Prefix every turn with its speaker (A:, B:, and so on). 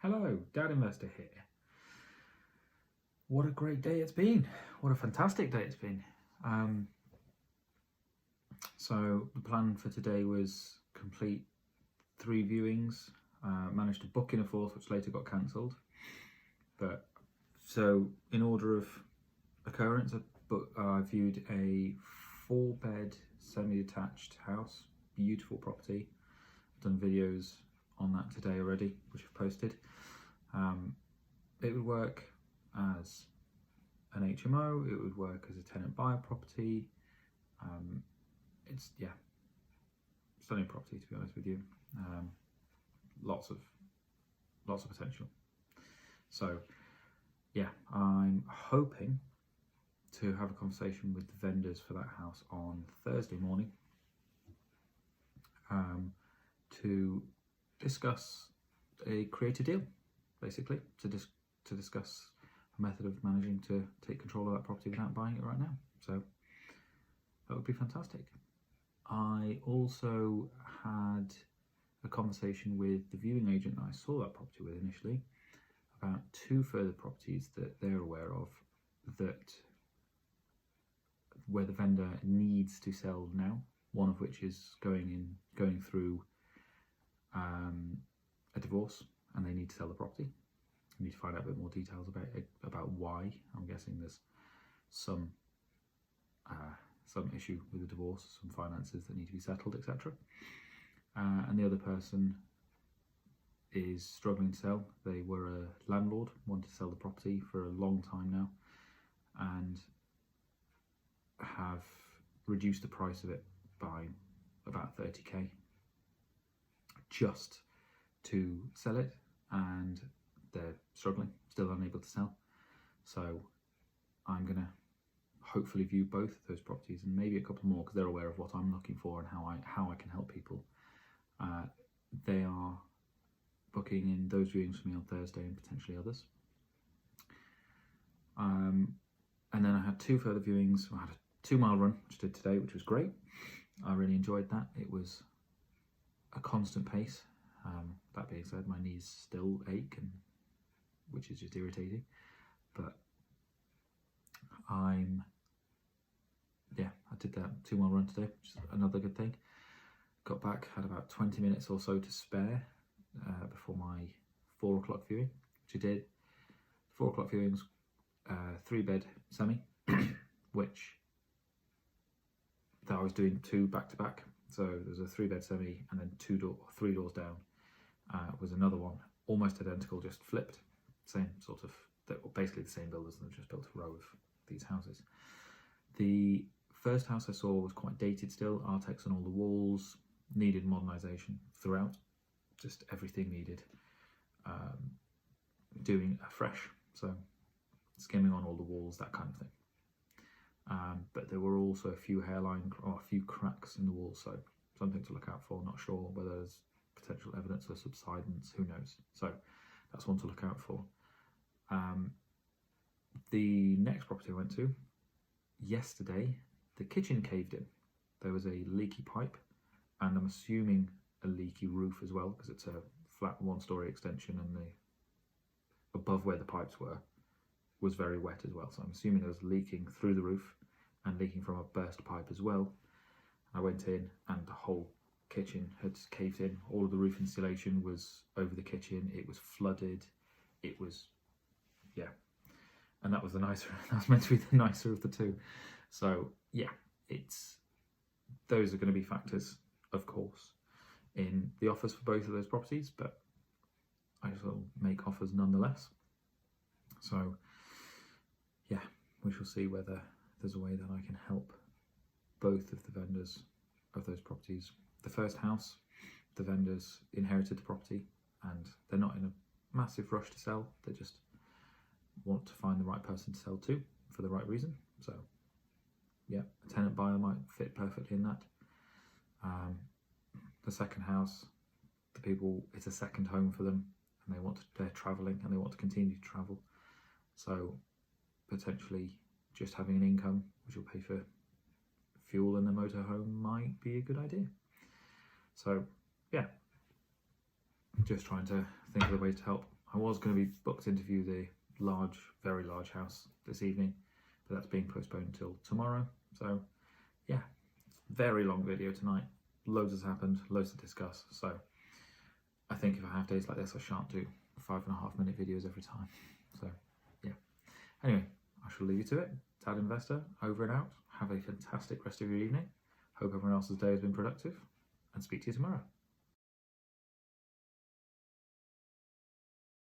A: Hello, Dad Investor here. What a great day it's been. What a fantastic day it's been. So the plan for today was complete 3 viewings. Managed to book in a 4th, which later got cancelled. But so in order of occurrence, I viewed a 4-bed semi-detached house, beautiful property. I've done videos on that today already, which I've posted. It would work as an HMO, it would work as a tenant buyer property. It's stunning property, to be honest with you. Lots of potential. So yeah, I'm hoping to have a conversation with the vendors for that house on Thursday morning to discuss a creative deal, basically, to discuss a method of managing to take control of that property without buying it right now. So that would be fantastic. I also had a conversation with the viewing agent that I saw that property with initially about 2 further properties that they're aware of where the vendor needs to sell now, one of which is going through a divorce, and they need to sell the property. I need to find out a bit more details about why. I'm guessing there's some issue with the divorce, some finances that need to be settled, etc. And the other person is struggling to sell. They were a landlord, wanted to sell the property for a long time now, and have reduced the price of it by about 30k just to sell it, and they're struggling, still unable to sell. So I'm gonna hopefully view both of those properties and maybe a couple more, because they're aware of what I'm looking for and how I can help people. They are booking in those viewings for me on Thursday and potentially others. And then I had 2 further viewings. I had a 2-mile run, which I did today, which was great. I really enjoyed that. It was a constant pace. That being said, my knees still ache, which is just irritating. But I did that 2-mile run today, which is another good thing. Got back, had about 20 minutes or so to spare before my 4 o'clock viewing, which I did. 4 o'clock viewings, 3-bed semi, which I was doing 2 back to back. So there's a 3-bed semi, and then 3 doors down was another one, almost identical, just flipped. Same sort of, basically the same builders, and they've just built a row of these houses. The first house I saw was quite dated still, Artex on all the walls, needed modernisation throughout, just everything needed doing afresh, so skimming on all the walls, that kind of thing. But there were also a few a few cracks in the walls, so something to look out for. Not sure whether there's potential evidence of subsidence, who knows. So that's one to look out for. The next property I went to yesterday, the kitchen caved in. There was a leaky pipe, and I'm assuming a leaky roof as well, because it's a flat 1-story extension, and the above where the pipes were was very wet as well. So I'm assuming it was leaking through the roof and leaking from a burst pipe as well. I went in, and the whole kitchen had caved in. All of the roof insulation was over the kitchen. It was flooded. It was, and that was the nicer. That was meant to be the nicer of the 2. So yeah, those are going to be factors, of course, in the offers for both of those properties, but I will make offers nonetheless. So yeah, we shall see whether there's a way that I can help both of the vendors of those properties. The first house, the vendors inherited the property, and they're not in a massive rush to sell. They just want to find the right person to sell to for the right reason. So yeah, a tenant buyer might fit perfectly in that. The second house, it's a second home for them, and they're travelling, and they want to continue to travel. So potentially just having an income which will pay for fuel in the motorhome might be a good idea. So yeah, just trying to think of the ways to help. I was going to be booked in to view the large, very large house this evening, but that's being postponed until tomorrow. So yeah, very long video tonight. Loads has happened, loads to discuss. So I think if I have days like this, I shan't do 5.5-minute videos every time. So yeah. Anyway, I shall leave you to it. Dad Investor, over and out. Have a fantastic rest of your evening. Hope everyone else's day has been productive, and speak to you tomorrow.